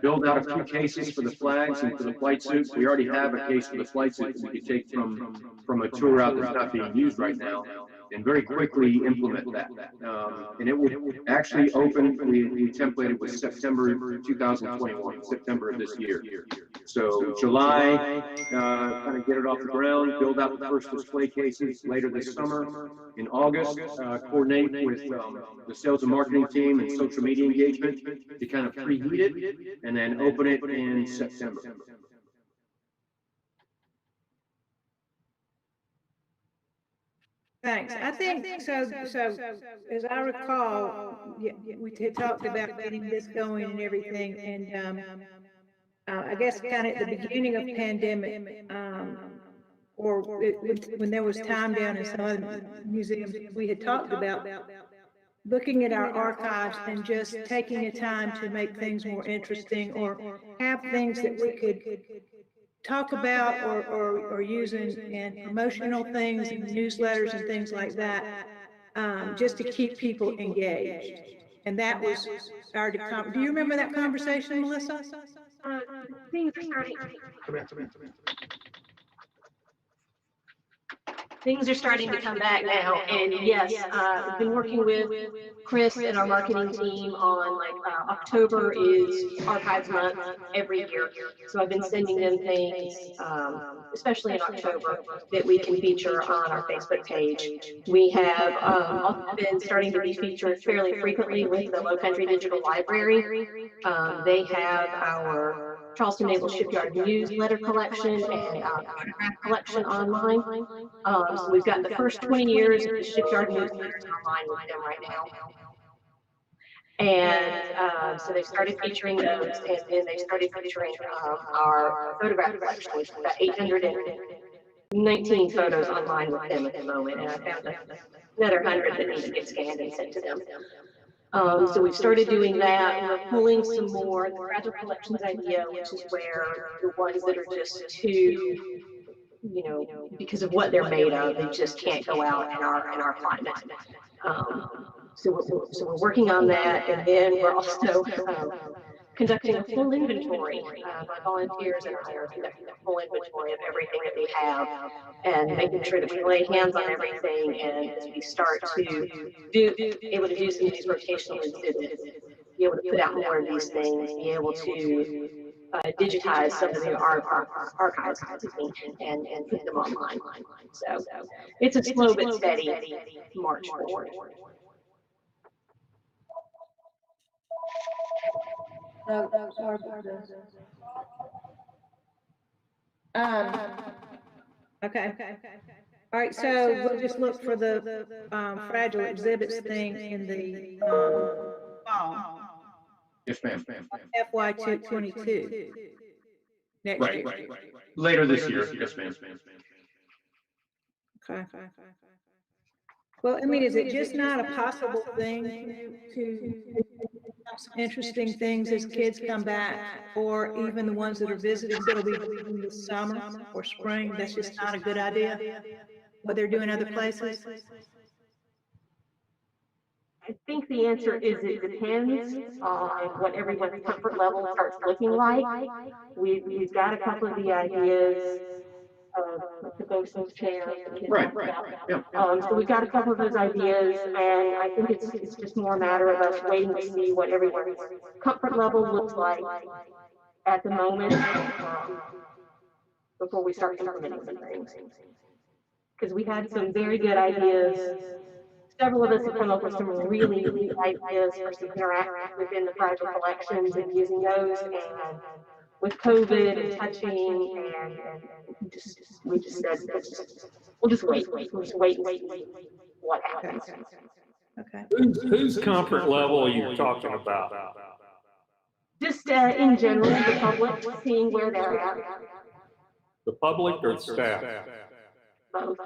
build out a few cases for the flags and for the flight suits. We already have a case for the flight suit that we could take from a tour route that's not being used right now, and very quickly implement that. And it would actually open, we templated with September 2021, September of this year. So July, kind of get it off the ground, build out the first display cases later this summer. In August, coordinate with the sales and marketing team and social media engagement to kind of preheat it, and then open it in September. Thanks. I think so. As I recall, we had talked about getting this going and everything, and I guess kind of at the beginning of pandemic, or when there was time down in some other museums, we had talked about looking at our archives and just taking a time to make things more interesting, or have things that we could talk about or use in promotional things and newsletters and things like that, just to keep people engaged. And that was our, do you remember that conversation, Melissa? Things are starting. Things are starting to come back now, and yes, I've been working with Chris and our marketing team on October is Archives Month every year, so I've been sending them things, especially in October, that we can feature on our Facebook page. We have also been starting to be featured fairly frequently with the Low Country Digital Library. They have our Charleston Naval Shipyard newsletter collection and our photograph collection online. So we've got the first 20 years of the shipyard newsletters online with them right now. And so they started featuring those, and then they started featuring our photograph collection, which is about 819 photos online with them at the moment. And I found another 100 that need to get scanned and sent to them. So we've started doing that. We're pulling some more, the Fragile Collections idea, which is where the ones that are just too, you know, because of what they're made of, they just can't go out in our climate. So we're working on that, and then we're also conducting a full inventory. My volunteers and I are conducting a full inventory of everything that we have, and making sure that we lay hands on everything, and as we start to able to do some of these rotational exhibits, be able to put out more of these things, be able to digitize some of the archives and put them online. So it's a slow but steady march forward. Okay. All right, so we'll just look for the fragile exhibits thing in the fall. Yes, ma'am. FY 2022 next year. Right. Later this year. Yes, ma'am. Okay. Well, I mean, is it just not a possible thing to have some interesting things as kids come back, or even the ones that are visiting that'll be in the summer or spring? That's just not a good idea, what they're doing other places? I think the answer is it depends on what everyone's comfort level starts looking like. We've got a couple of the ideas of the Bosun's chair. Right. Yeah. So we've got a couple of those ideas, and I think it's just more a matter of us waiting to see what everyone's comfort level looks like at the moment before we start implementing some things. Because we had some very good ideas. Several of us have come up with some really neat ideas for some interaction within the Fragile Collections and using those. And with COVID and touching, and we just said, we'll just wait. We'll just wait what happens. Okay. Whose comfort level are you talking about? Just in general, the public, seeing where they're at. The public or the staff? Both.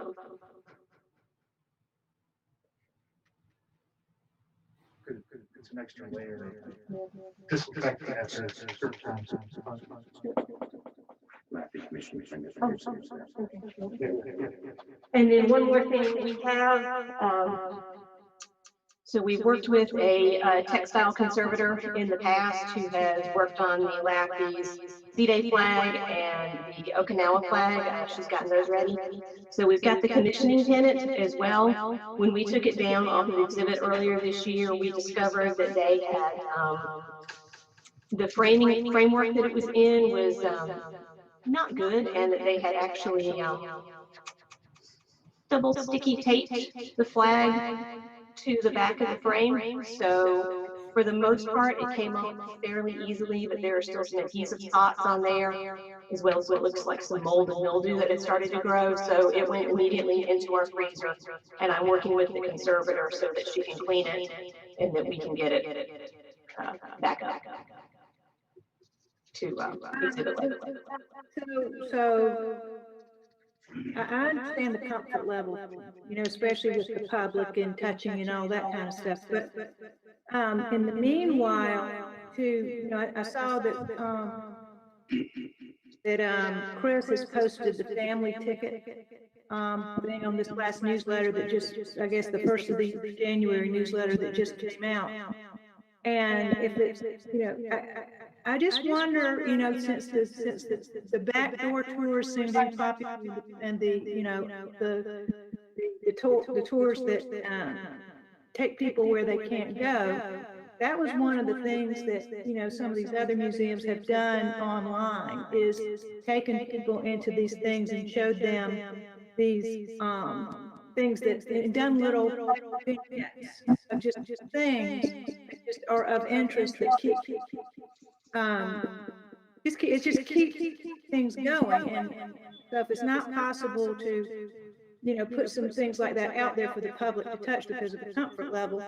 It's an extra layer of disinfecting at certain times. And then one more thing, we have So we worked with a textile conservator in the past who has worked on the Laffey's C-Day flag and the Okinawa flag. She's gotten those ready. So we've got the commissioning pennant as well. When we took it down off of exhibit earlier this year, we discovered that they had the framework that it was in was not good, and that they had actually double sticky taped the flag to the back of the frame. So for the most part, it came off fairly easily, but there are still some adhesive spots on there, as well as what looks like some mold and mildew that had started to grow. So it went immediately into our freezer, and I'm working with the conservator so that she can clean it and that we can get it back up to exhibit level. So I understand the comfort level, you know, especially with the public and touching and all that kind of stuff. But in the meanwhile, too, you know, I saw that Chris has posted the family ticket thing on this last newsletter that just, I guess, the first of the January newsletter that just came out. And if it's, you know, I just wonder, you know, since the backdoor tours seem to be popular, and the, you know, the tours that take people where they can't go, that was one of the things that, you know, some of these other museums have done online, is taken people into these things and showed them these things that, and done little vignettes of just things that just are of interest that keep it just keeps things going. And so if it's not possible to, you know, put some things like that out there for the public to touch because of the comfort level,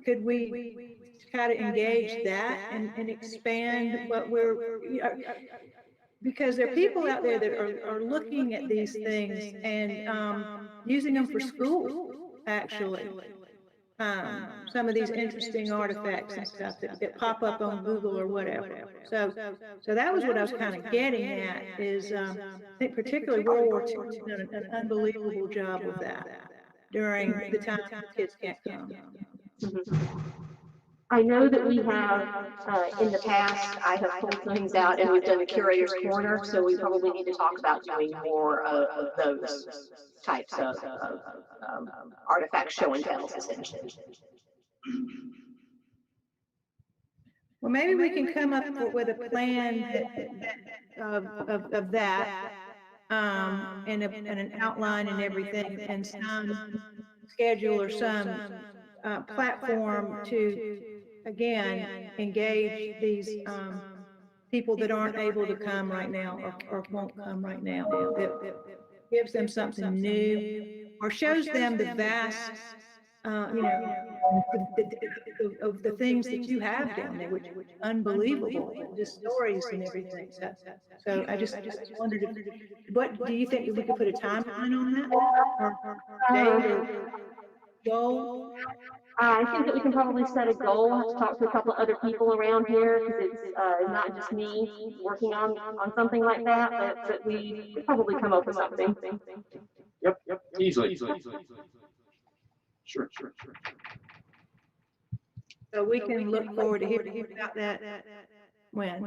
could we try to engage that and expand what we're, you know, because there are people out there that are looking at these things and using them for school, actually. Some of these interesting artifacts and stuff that pop up on Google or whatever. So that was what I was kind of getting at, is I think particularly World War II has done an unbelievable job with that during the time the kids can't come. Mm-hmm. I know that we have, in the past, I have pulled things out and we've done the curator's corner, so we probably need to talk about doing more of those types of artifact show and tells, essentially. Well, maybe we can come up with a plan of that, and an outline and everything, and some schedule or some platform to, again, engage these people that aren't able to come right now, or won't come right now, that gives them something new, or shows them the vast, you know, of the things that you have down there, which is unbelievable, the stories and everything. So I just wondered, what do you think that we could put a timeline on that, or date or goal? I think that we can probably set a goal. I have to talk to a couple of other people around here, because it's not just me working on something like that, but we could probably come up with something. Yep, easily. Sure. So we can look forward to hearing about that when?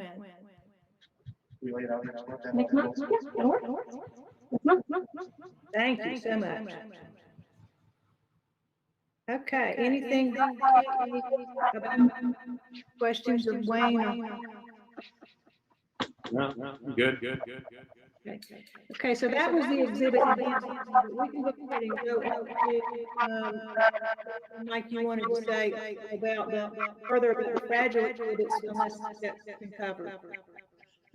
We lay it out next month. Next month? Yeah, that'll work. Next month. Thank you so much. Okay, anything about questions of Wayne? No, good. Okay, so that was the exhibit. We can look at it and go into, Mike, you wanted to say about the further about the fragile exhibits, unless that's been covered.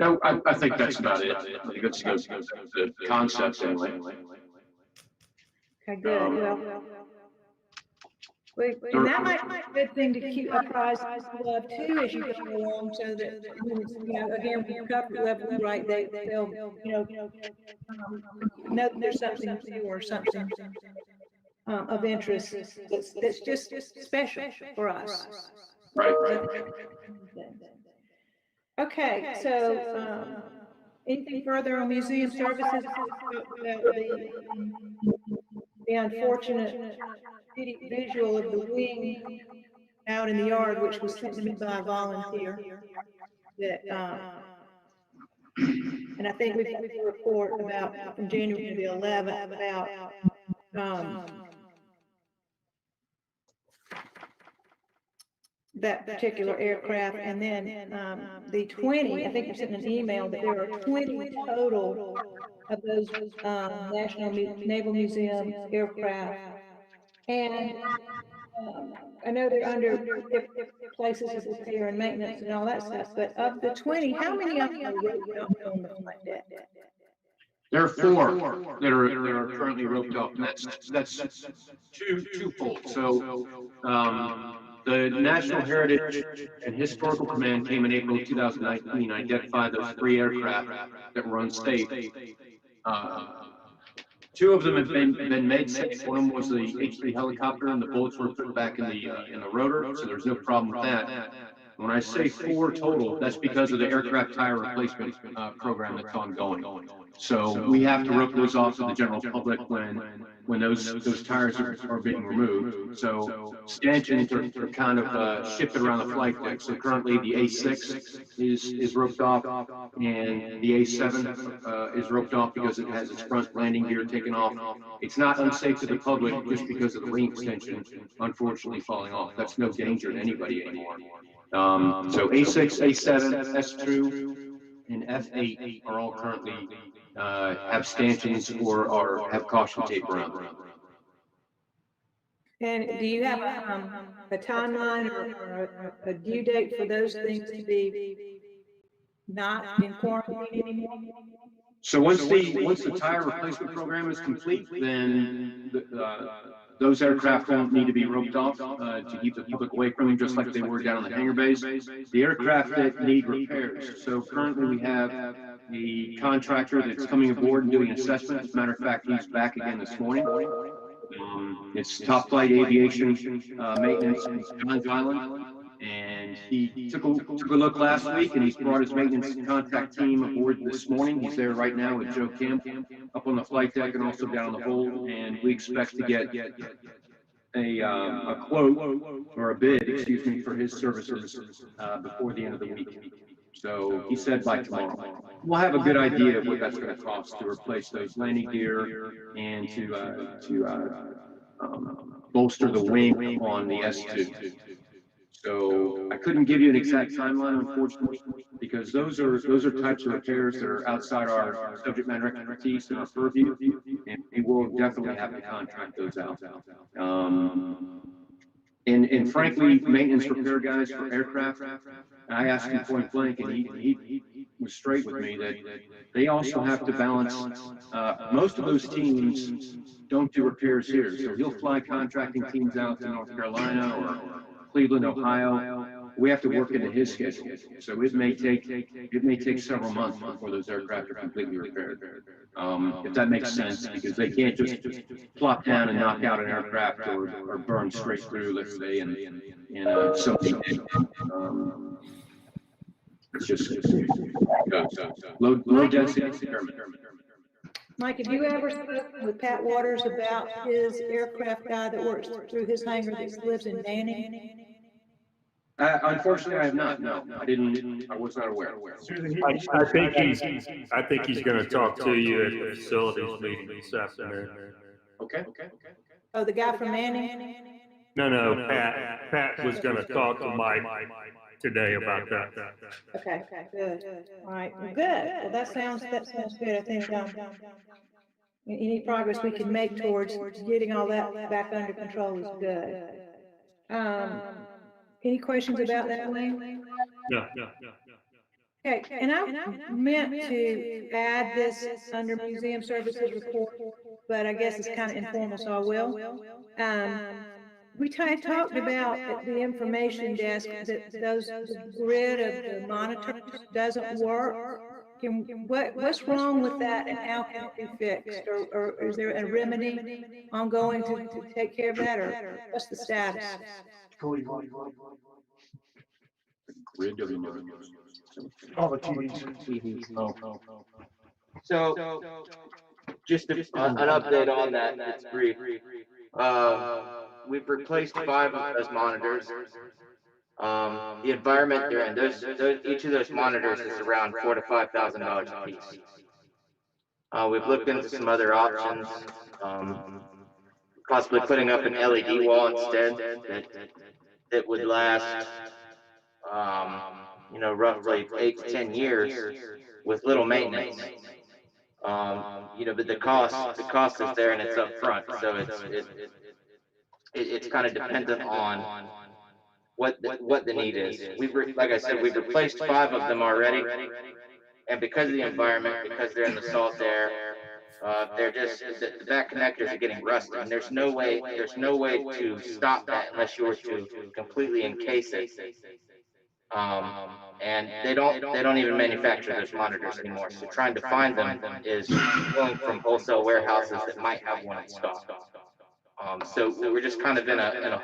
No, I think that's about it. I think that's the concept anyway. Okay, good. Well, and that might be a good thing to keep apprised of too as you go along, so that when it's, you know, again, when comfort level right, they'll, you know there's something new or something of interest that's just special for us. Right. Okay, so anything further on museum services? The unfortunate visual of the wing out in the yard, which was sent to me by a volunteer. That, and I think we've got a report about from January the 11th about that particular aircraft, and then the 20. I think you sent an email that there are 20 total of those National Naval Museum aircraft, and I know they're under places of repair and maintenance and all that stuff, but of the 20, how many of them are roped up on the flight deck? There are 4 that are currently roped up, and that's twofold. So the National Heritage and Historical Command came in April of 2019, identified those 3 aircraft that were unsafe. 2 of them have been made safe. One of them was the H-3 helicopter, and the bullets were put back in the rotor, so there's no problem with that. When I say 4 total, that's because of the aircraft tire replacement program that's ongoing. So we have to rope those off to the general public when those tires are being removed. So stanchions are kind of shifted around the flight deck. So currently the A6 is roped off, and the A7 is roped off because it has its front landing gear taken off. It's not unsafe to the public just because of the wing extension, unfortunately, falling off. That's no danger to anybody anymore. So A6, A7, S2, and F8 are all currently have stanchions or have caution tape around them. And do you have a timeline or a due date for those things to be not in quarantine anymore? So once the tire replacement program is complete, then those aircraft won't need to be roped off to keep the public away from them, just like they were down in the hangar bays. The aircraft that need repairs. So currently we have the contractor that's coming aboard and doing assessment. As a matter of fact, he's back again this morning. It's Top Flight Aviation Maintenance in Johns Island. And he took a look last week, and he's brought his maintenance contact team aboard this morning. He's there right now with Joe Kemp up on the flight deck and also down the hold. And we expect to get a quote or a bid, excuse me, for his services before the end of the week. So he said by tomorrow. We'll have a good idea of what that's going to cost to replace those landing gear and to bolster the wing on the S2. So I couldn't give you an exact timeline, unfortunately, because those are types of repairs that are outside our subject matter expertise and our purview, and we will definitely have to contract those out. And frankly, maintenance repair guys for aircraft, I asked him point blank, and he was straight with me that they also have to balance. Most of those teams don't do repairs here, so he'll fly contracting teams out to North Carolina or Cleveland, Ohio. We have to work into his schedule, so it may take several months before those aircraft are completely repaired. If that makes sense, because they can't just plop down and knock out an aircraft or burn straight through, let's say, and something. It's just low density experiment. Mike, have you ever spoken with Pat Waters about his aircraft guy that works through his hangar that lives in Manning? Unfortunately, I have not. No, I was not aware. I think he's going to talk to you at the facilities meeting this afternoon. Okay. Oh, the guy from Manning? No, Pat was going to talk to Mike today about that. Okay, good. All right, well, good. Well, that sounds good. I think any progress we can make towards getting all that back under control is good. Any questions about that, Wayne? No. Okay, and I meant to add this under museum services report, but I guess it's kind of informal, so I will. We talked about at the information desk that the grid of the monitors doesn't work. What's wrong with that, and how can it be fixed? Or is there a remedy ongoing to take care of that, or what's the status? Grid of the all the TVs. So, just an update on that, it's brief. we've replaced 5 of those monitors. The environment they're in, each of those monitors is around $4,000 to $5,000 a piece. We've looked into some other options, possibly putting up an LED wall instead that would last, roughly 8 to 10 years with little maintenance. But the cost is there and it's up front, so it's kind of dependent on what the need is. Like I said, we've replaced 5 of them already, and because of the environment, because they're in the salt air, they're just the back connectors are getting rusted, and there's no way to stop that unless you were to completely encase it. And they don't even manufacture those monitors anymore. So trying to find them is pulling from wholesale warehouses that might have one in stock. So we're just kind of in a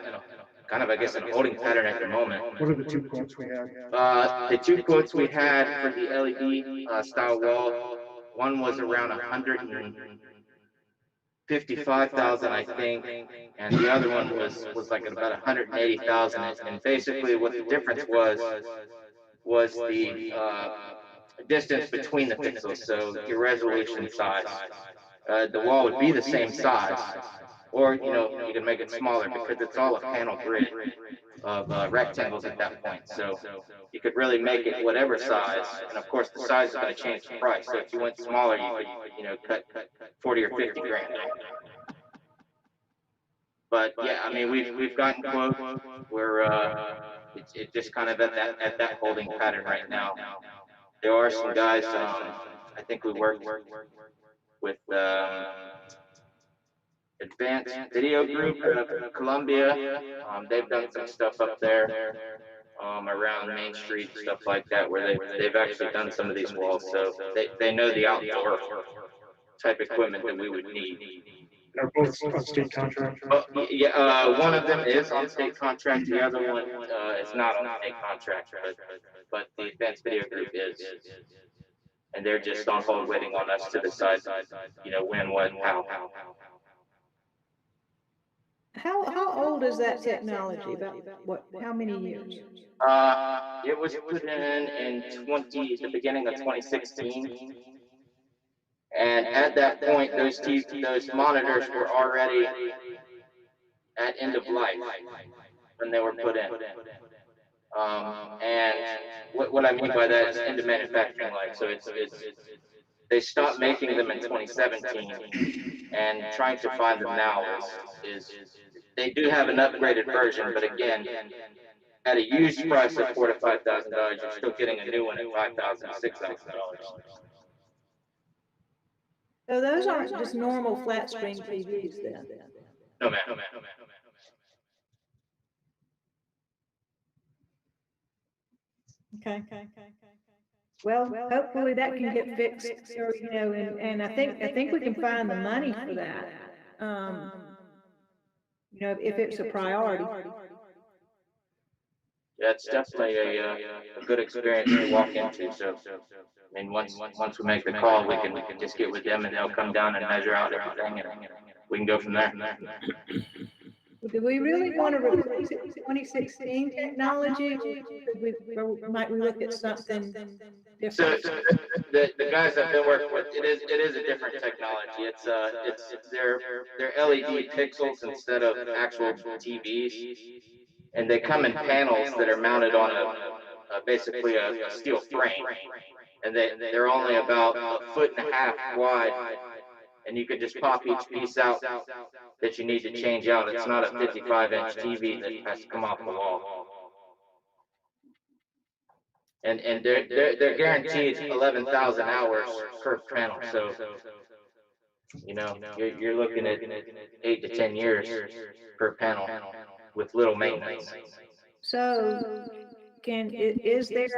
kind of, I guess, a holding pattern at the moment. What are the 2 quotes we had? The 2 quotes we had for the LED style wall, one was around 155,000, I think, and the other one was like at about 180,000. And basically, what the difference was the distance between the pixels, so your resolution size. The wall would be the same size, or you can make it smaller because it's all a panel grid of rectangles at that point. So you could really make it whatever size, and of course the size is going to change the price. So if you went smaller, you could cut 40 or 50 grand. But yeah, I mean we've gotten quotes where it's just kind of at that holding pattern right now. There are some guys. I think we work with Advanced Video Group out of Columbia. They've done some stuff up there around Main Street, stuff like that, where they've actually done some of these walls. So they know the outdoor type equipment that we would need. They're both on state contract. Yeah, one of them is on state contract. The other one is not on state contract, but the Advanced Video Group is, and they're just on hold waiting on us to decide, when, what, and how. How old is that technology? About how many years? It was put in the beginning of 2016. And at that point, those monitors were already at end of life when they were put in. And what I mean by that is end of manufacturing life. So they stopped making them in 2017, and trying to find them now is they do have an upgraded version, but again, at a used price of $4,000 to $5,000, you're still getting a new one at $5,000 to $6,000. So those aren't just normal flat screen TVs then? No, ma'am. Okay. Well, hopefully that can get fixed, or, and I think we can find the money for that. If it's a priority. Yeah, it's definitely a good experience to walk into. So, I mean, once we make the call, we can just get with them, and they'll come down and measure out everything, and we can go from there. Do we really want to replace it with 2016 technology, or might we look at something different? So the guys I've been working with, it is a different technology. It's they're LED pixels instead of actual TVs, and they come in panels that are mounted on basically a steel frame, and they're only about 1.5 feet wide, and you could just pop each piece out that you need to change out. It's not a 55-inch TV that has to come off the wall. And they're guaranteed 11,000 hours per panel. So you're looking at 8 to 10 years per panel with little maintenance. So is there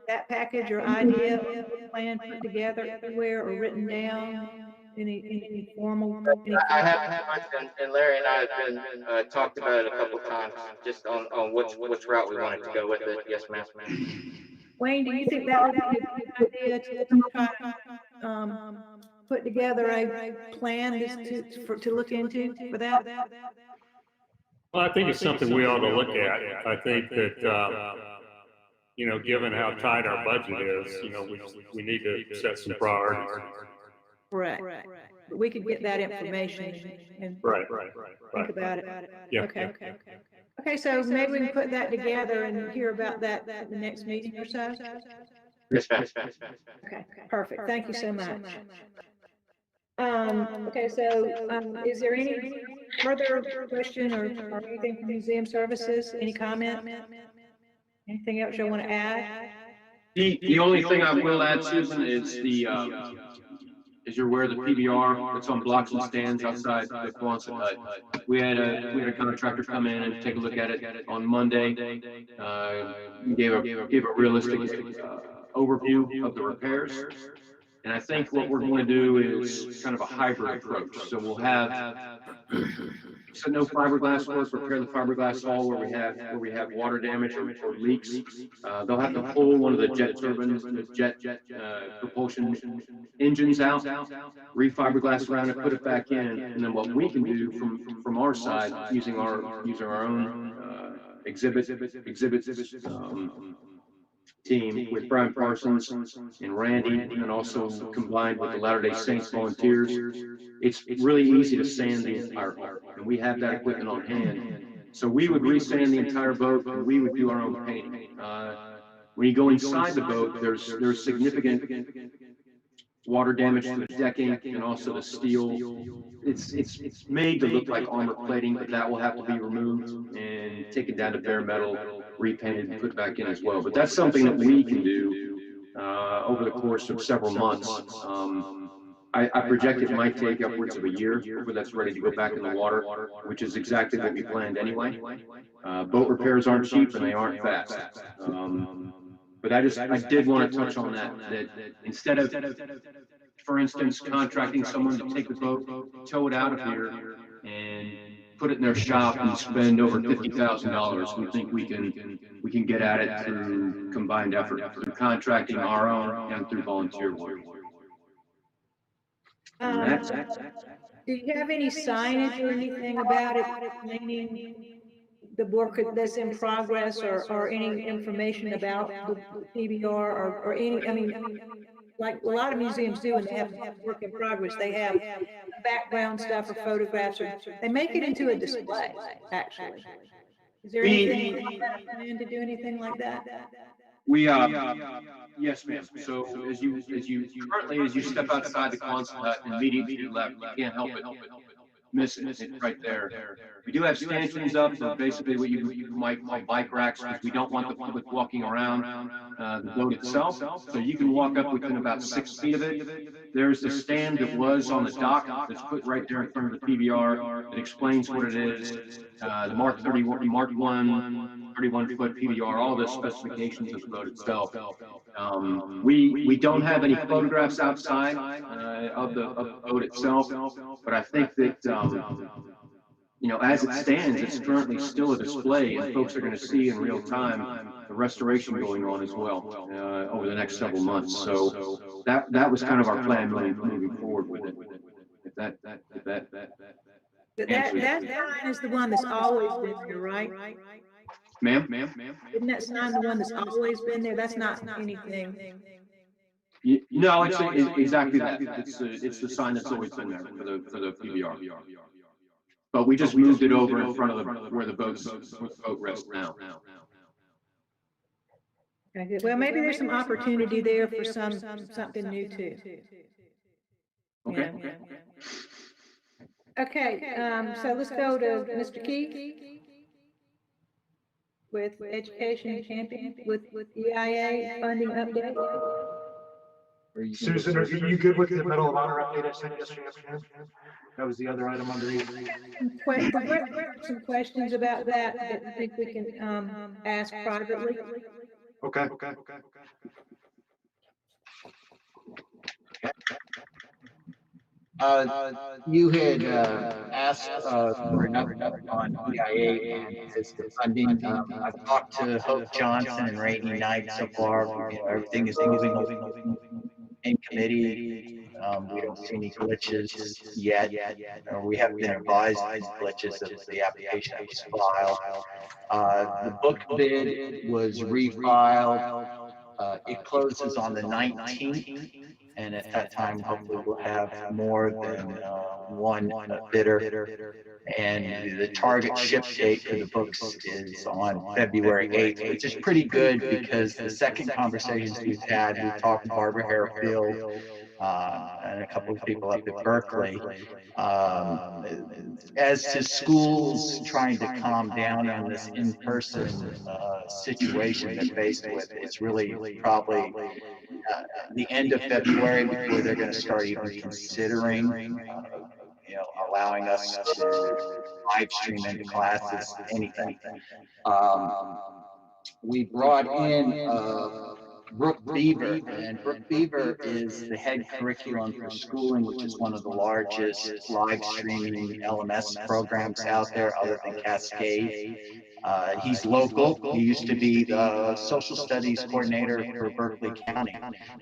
that package or idea plan put together everywhere or written down? Any formal? I have, and Larry and I have been talked about it a couple times, just on which route we wanted to go with it. Yes, ma'am. Wayne, do you think that would be a good idea to try put together a plan to look into for that? Well, I think it's something we ought to look at. I think that, given how tight our budget is, we need to set some priorities. Correct. But we could get that information and Right. think about it. Yeah. Okay. Okay, so maybe we can put that together and hear about that at the next meeting or so? Yes, ma'am. Okay, perfect. Thank you so much. Okay, so, is there any further question or anything from Museum Services? Any comment? Anything else you want to add? The only thing I will add, Susan, is as you're aware, the PBR that's on blocks and stands outside the Quonset hut. We had a contractor come in and take a look at it on Monday. Gave a realistic overview of the repairs. And I think what we're going to do is kind of a hybrid approach. So we'll have no fiberglass work, repair the fiberglass hull where we have water damage or leaks. They'll have to pull one of the jet turbines, the jet propulsion engines out, refiberglass around it, put it back in, and then what we can do from our side using our own exhibit team with Brian Parsons and Randy, and also combined with the Latter-day Saints volunteers. It's really easy to sand the entire boat, and we have that equipment on hand. So we would resand the entire boat, and we would do our own painting. When you go inside the boat, there's significant water damage to the decking and also the steel. It's made to look like armor plating, but that will have to be removed and taken down to bare metal, repainted, and put back in as well. But that's something that we can do over the course of several months. I project it might take upwards of a year before that's ready to go back in the water, which is exactly what we planned anyway. Boat repairs aren't cheap and they aren't fast. But I did want to touch on that instead of, for instance, contracting someone to take the boat, tow it out of here, and put it in their shop and spend over $50,000, we think we can get at it through combined effort, through contracting our own and through volunteer work. Do you have any signage or anything about it explaining the work that's in progress, or any information about the PBR or any, I mean, like a lot of museums do when they have work in progress, they have background stuff or photographs, or they make it into a display, actually. Is there anything plan to do anything like that? We yes, ma'am. So as you step outside the Quonset hut and immediately to your left, you can't help it miss it. It's right there. We do have stanchions up for basically what you might call bike racks, because we don't want the public walking around the boat itself. So you can walk up within about 6 feet of it. There's the stand that was on the dock that's put right there in front of the PBR that explains what it is. The Mark 31, Mark 1, 31-foot PBR, all the specifications of the boat itself. We don't have any photographs outside of the boat itself, but I think that as it stands, it's currently still a display, and folks are going to see in real time the restoration going on as well over the next several months. So that was kind of our plan moving forward with it. If that sign is the one that's always been there, right? Ma'am? Isn't that sign the one that's always been there? That's not anything. No, it's exactly that. It's the sign that's always been there for the PBR. But we just moved it over in front of where the boat rests now. Okay, good. Well, maybe there's some opportunity there for something new too. Okay. Okay, so let's go to Mr. Key with Education Champion with EIA funding update. Susan, are you good with the Medal of Honor update I sent yesterday afternoon? That was the other item underneath. Some questions about that I think we can ask privately. Okay. You had asked for an update on EIA and its funding. I've talked to Hope Johnson and Rainey Knight so far. Everything is moving in committee. We don't see any glitches yet. We haven't been advised of any glitches of the application that was filed. The book bid was refiled. It closes on the 19th, and at that time, hopefully we'll have more than one bidder. And the target ship date for the books is on February 8th, which is pretty good because the second conversations we've talked to Barbara Harefield, and a couple of people up at Berkeley. As to schools trying to calm down on this in-person situation they're faced with, it's really probably the end of February before they're going to start even considering, allowing us to live stream into classes, anything. We brought in Brooke Beaver, and Brooke Beaver is the head curriculum for schooling, which is one of the largest live streaming LMS programs out there other than Cascade. He's local. He used to be the social studies coordinator for Berkeley County.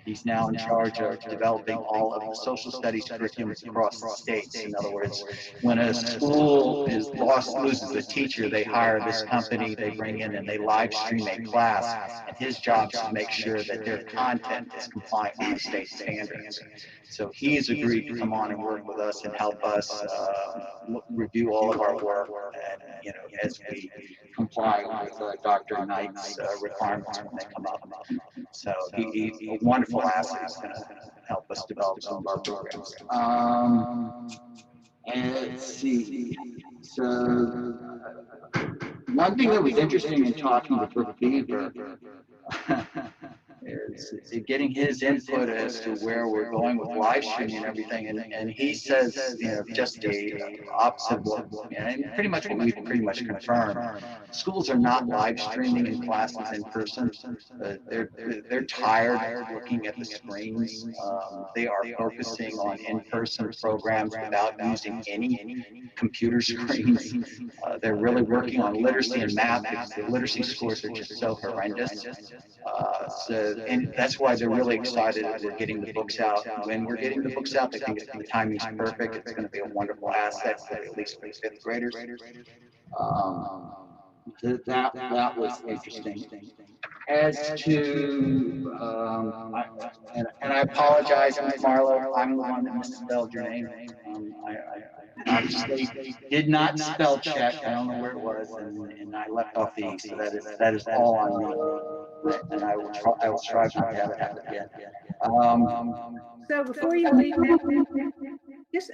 He's now in charge of developing all of the social studies curriculums across the states. In other words, when a school loses a teacher, they hire this company, they bring in and they live stream a class, and his job is to make sure that their content is compliant with the state standards. So he's agreed to come on and work with us and help us review all of our work, and as we comply with Dr. Knight's requirements when they come up. So he's a wonderful asset. He's going to help us develop some of our programs. And let's see. So one thing that was interesting in talking to Brooke Beaver is getting his input as to where we're going with live streaming and everything. And he says, just the opposite of what, and pretty much what we've pretty much confirmed. Schools are not live streaming in classes in person. They're tired looking at the screens. They are focusing on in-person programs without using any computer screens. They're really working on literacy and math because the literacy scores are just so horrendous. And that's why they're really excited that we're getting the books out. When we're getting the books out, they think the timing's perfect. It's going to be a wonderful asset, at least for the fifth graders. That was interesting. As to, and I apologize, Ms. Marlowe, I'm the one that misspelled your name. I obviously did not spell check. I don't know where it was, and I left off the E, so that is all on me. And I will strive not to have it happen again. So before you leave, just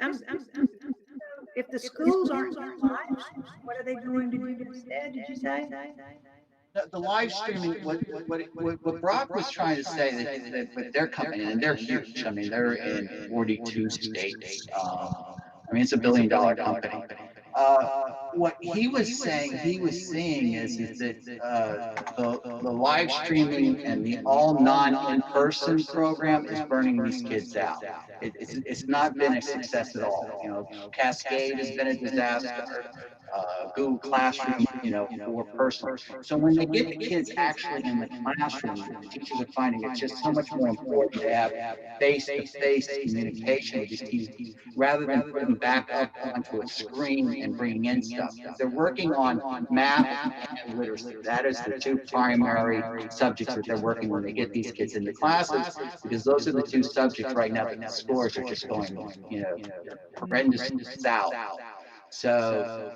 if the schools aren't live, what are they going to do instead? Did you say? The live streaming, what Brock was trying to say that they're coming in and they're huge. I mean, they're in 42 states. I mean, it's $1 billion company. What he was saying, he was seeing is that the live streaming and the all non-in-person program is burning these kids out. It's not been a success at all. Cascade has been a disaster. Google Classroom, for person. So when they get the kids actually in the classroom, the teachers are finding it's just so much more important to have face-to-face communication with these teams rather than putting back up onto a screen and bringing in stuff. They're working on math and literacy. That is the two primary subjects that they're working when they get these kids into classes, because those are the two subjects right now that the scores are just going, horrendously south. So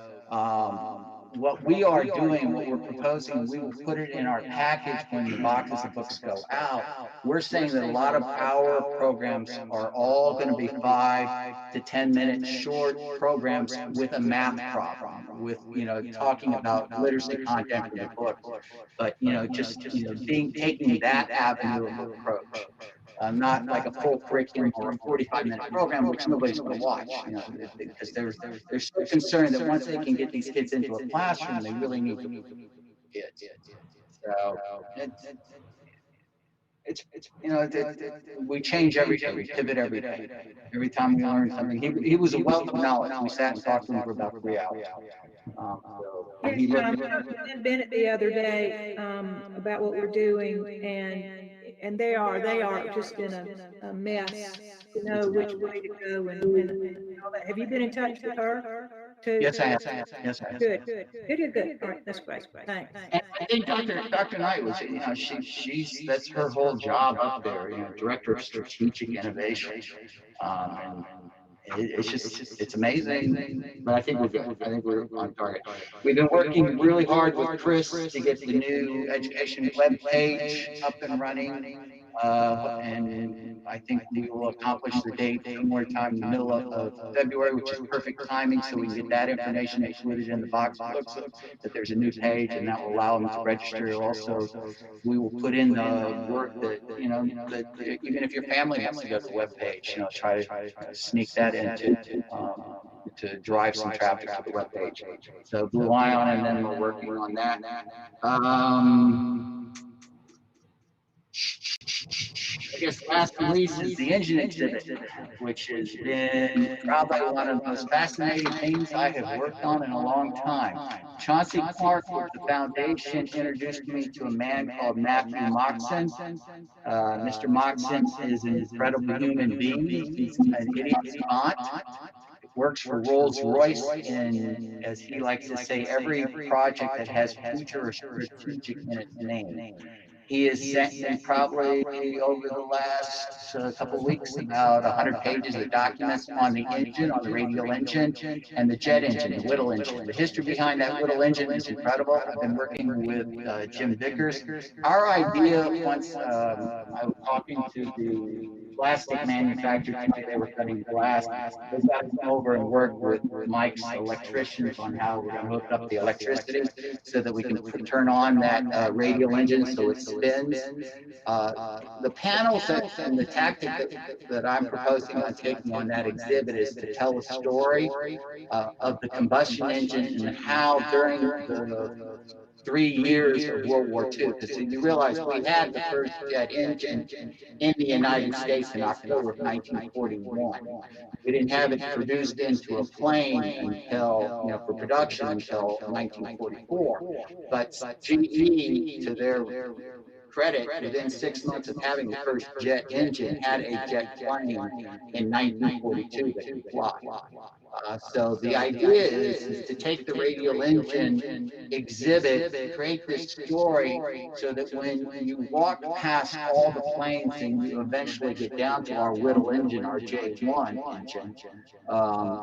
what we are doing, what we're proposing, we will put it in our package when the boxes of books go out. We're saying that a lot of our programs are all going to be 5 to 10 minute short programs with a math problem, with, talking about literacy content from the book, but, taking that avenue of approach. Not like a full curriculum or a 45-minute program, which nobody's going to watch, because they're so concerned that once they can get these kids into a classroom, they really need to kids. So we change every day, we pivot every day. Every time we learn something, he was a wealth of knowledge. We sat and talked to him for about 3 hours. Bennett the other day about what we're doing, and and they are just in a mess to know which way to go and all that. Have you been in touch with her? Yes, I have. Yes, I have. Good. All right, that's great. Thanks. And I think Dr. Knight was, that's her whole job up there, Director of Strategic Innovation. And it's amazing, but I think we're good. I think we're on target. We've been working really hard with Chris to get the new education webpage up and running. And I think we will accomplish the date somewhere time in the middle of February, which is perfect timing, so we can get that information included in the box books, that there's a new page, and that will allow them to register. Also, we will put in the work that, that even if your family wants to go to the webpage, try to sneak that into to drive some traffic to the webpage. So Blue Ion and them are working on that. I guess last but not least is the engine exhibit, which has been probably one of the most fascinating things I have worked on in a long time. Chauncey Clark with the foundation introduced me to a man called Matthew Moxon. Mr. Moxon is an incredible human being. He's an idiot savant. Works for Rolls-Royce in, as he likes to say, every project that has future or strategic in its name. He has sent me probably over the last couple of weeks about 100 pages of documents on the engine, on the radial engine, and the jet engine, the Whittle engine. The history behind that Whittle engine is incredible. I've been working with Jim Vickers. Our idea, once I was talking to the plastic manufacturer, they were cutting glass, we got to come over and work with Mike's electricians on how we're going to hook up the electricity so that we can turn on that radial engine so it spins. The panels and the tactic that I'm proposing on taking on that exhibit is to tell a story of the combustion engine and how during the 3 years of World War II, because you realize we had the first jet engine in the United States in October of 1941. We didn't have it produced into a plane until, for production until 1944. But GE, to their credit, within 6 months of having the first jet engine, had a jet plane in 1942 that could fly. So the idea is to take the radial engine exhibit, create this story so that when you walk past all the planes and you eventually get down to our Whittle engine, our J1 engine,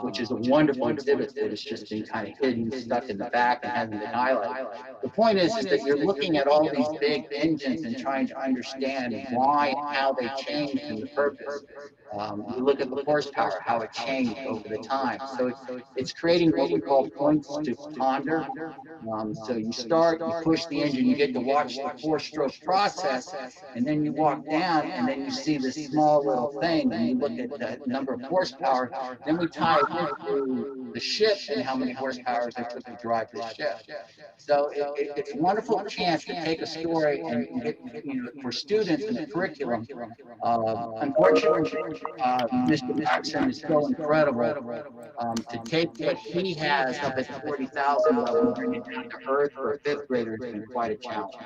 which is a wonderful exhibit that has just been kind of hidden, stuck in the back and hasn't been highlighted. The point is that you're looking at all these big engines and trying to understand why and how they changed and the purpose. You look at the horsepower, how it changed over the time. So it's creating what we call points to ponder. So you start, you push the engine, you get to watch the 4-stroke process, and then you walk down, and then you see this small little thing, and you look at the number of horsepower. Then we tie it into the ship and how many horsepower it took to drive the ship. So it's a wonderful chance to take a story and get, for students in the curriculum. Unfortunately, Mr. Jackson is so incredible. To take what he has up at the 40,000 level and bring it down to earth for a fifth grader has been quite a challenge.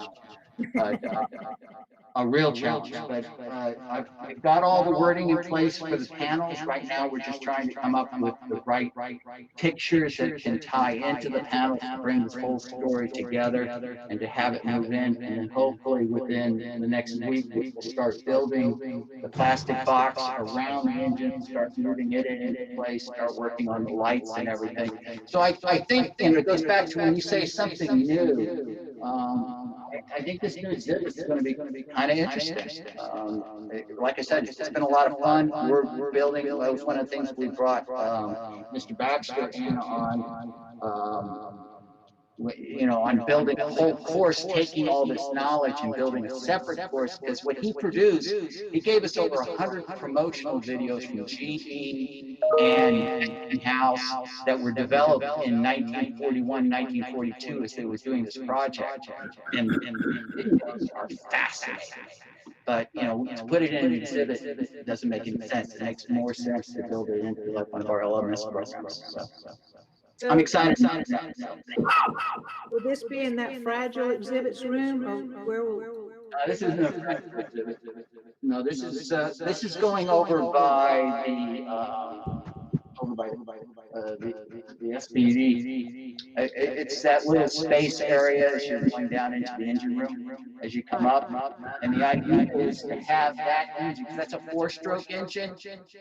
A real challenge, but I've got all the wording in place for the panels. Right now, we're just trying to come up with the right pictures that can tie into the panels to bring this whole story together and to have it move in. And then hopefully within the next week, we'll start building the plastic box around the engine, start moving it into place, start working on the lights and everything. So I think, it goes back to when you say something new, I think this new exhibit is going to be kind of interesting. Like I said, it's been a lot of fun. We're building. That was one of the things we brought Mr. Baxter in on. On building a whole course, taking all this knowledge and building a separate course, because what he produced, he gave us over 100 promotional videos from GE and House that were developed in 1941, 1942 as they were doing this project. And the videos are fascinating. But, to put it in an exhibit doesn't make any sense. It makes more sense to build it into like one of our LMS programs. So I'm excited. Will this be in that fragile exhibits room, or where will? This isn't a practical exhibit. No, this is going over by the SPV. It's that little space area as you're going down into the engine room as you come up. And the idea is to have that engine, because that's a 4-stroke engine,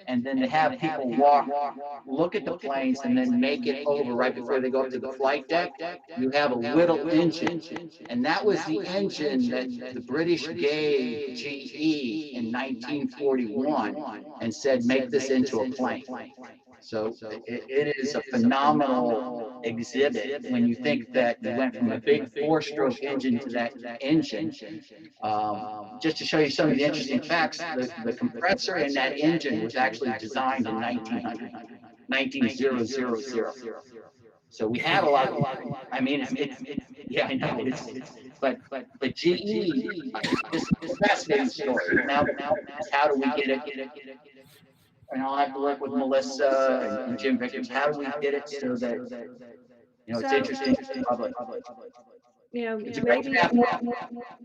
and then to have people walk, look at the planes, and then make it over right before they go up to the flight deck. You have a little engine, and that was the engine that the British gave GE in 1941 and said, make this into a plane. So it is a phenomenal exhibit when you think that you went from a big 4-stroke engine to that engine. Just to show you some of the interesting facts, the compressor in that engine was actually designed in 1900, 19000. So we have a lot of, I mean, yeah, I know, but GE, this is a fascinating story. Now how do we get it? And I'll have to work with Melissa and Jim Vickers. How do we get it so that, it's interesting to the public? It's a great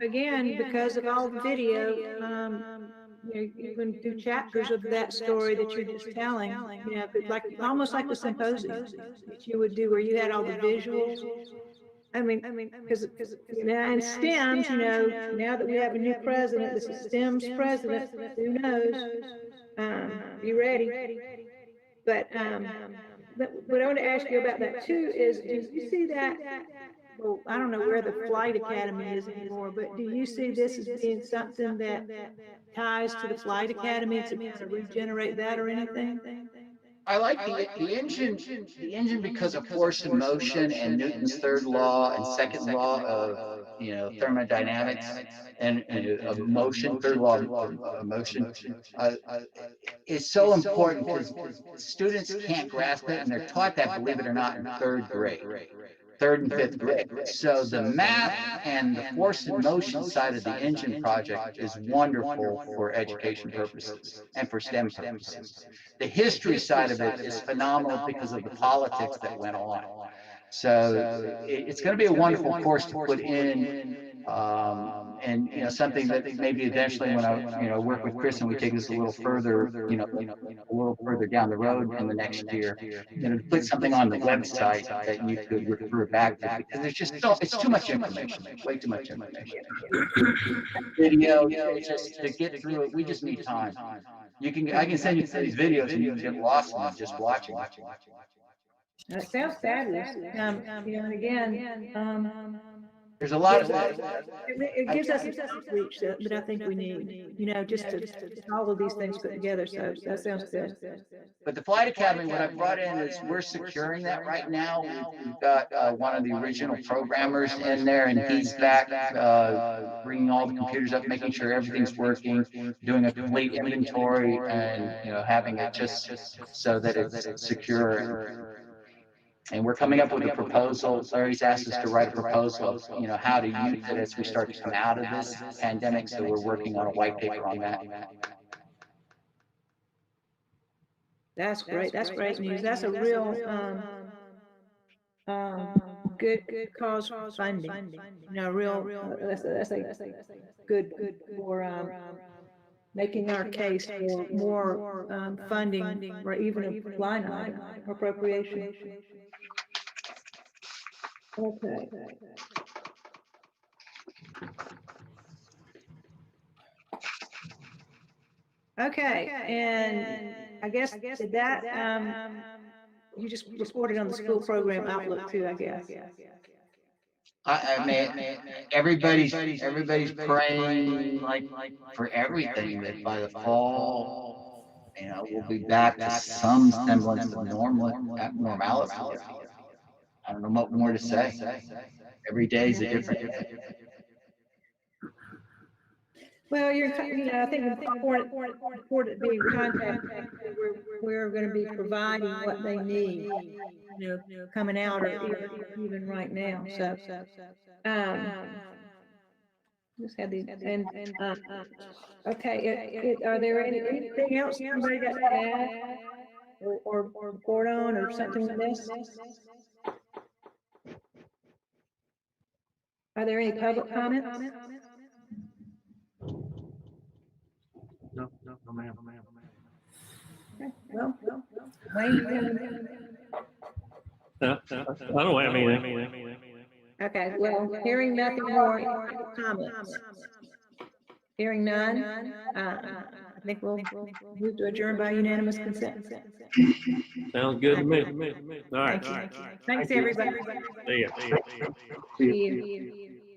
Again, because of all the video, you can do chapters of that story that you're just telling, like almost like the symposium that you would do where you had all the visuals. I mean, because in STEMs, now that we have a new president, this is STEM's president, who knows? Be ready. But what I want to ask you about that too is, do you see that? Well, I don't know where the Flight Academy is anymore, but do you see this as being something that ties to the Flight Academy to kind of regenerate that or anything? I like the engine because of force and motion and Newton's third law and second law of thermodynamics and of motion, third law of motion. Is so important because students can't grasp it, and they're taught that, believe it or not, in 3rd grade. 3rd and 5th grade. So the math and the force and motion side of the engine project is wonderful for education purposes and for STEM purposes. The history side of it is phenomenal because of the politics that went on. So it's going to be a wonderful course to put in, and something that maybe eventually when I work with Chris and we take this a little further, a little further down the road in the next year, put something on the website that you could refer back to, because it's too much information, way too much information. Video, it's just to get through it, we just need time. I can send you these videos and you can get lost in them just watching. That sounds fabulous. And again, there's a lot of it gives us outreach that I think we need, just to all of these things put together. So that sounds good. But the Flight Academy, what I brought in is we're securing that right now. We've got one of the original programmers in there, and he's back bringing all the computers up, making sure everything's working, doing a complete inventory, and having it just so that it's secure. And we're coming up with a proposal. Larry's asked us to write a proposal of, how to use it as we start to come out of this pandemic. So we're working on a white paper on that. That's great. That's great news. That's a real good cause for funding. That's a good for making our case for more funding or even a line item appropriation. Okay. Okay, and I guess did that you just reported on the school program outlook too, I guess. I mean, everybody's praying like for everything that by the fall, we'll be back to some semblance of normality. I don't know what more to say. Every day is a different day. Well, I think it's important to be in contact. We're going to be providing what they need, coming out or even right now. So, just had these, and okay. Are there anything else somebody got to add or report on or something with this? Are there any public comments? No, ma'am. Okay, well, Wayne, do you have any- I don't have anything. Okay, well, hearing nothing more comments. Hearing none, I think we'll move to adjourn by unanimous consent. Sounds good to me. All right. Thank you. Thanks, everybody. See ya. See you.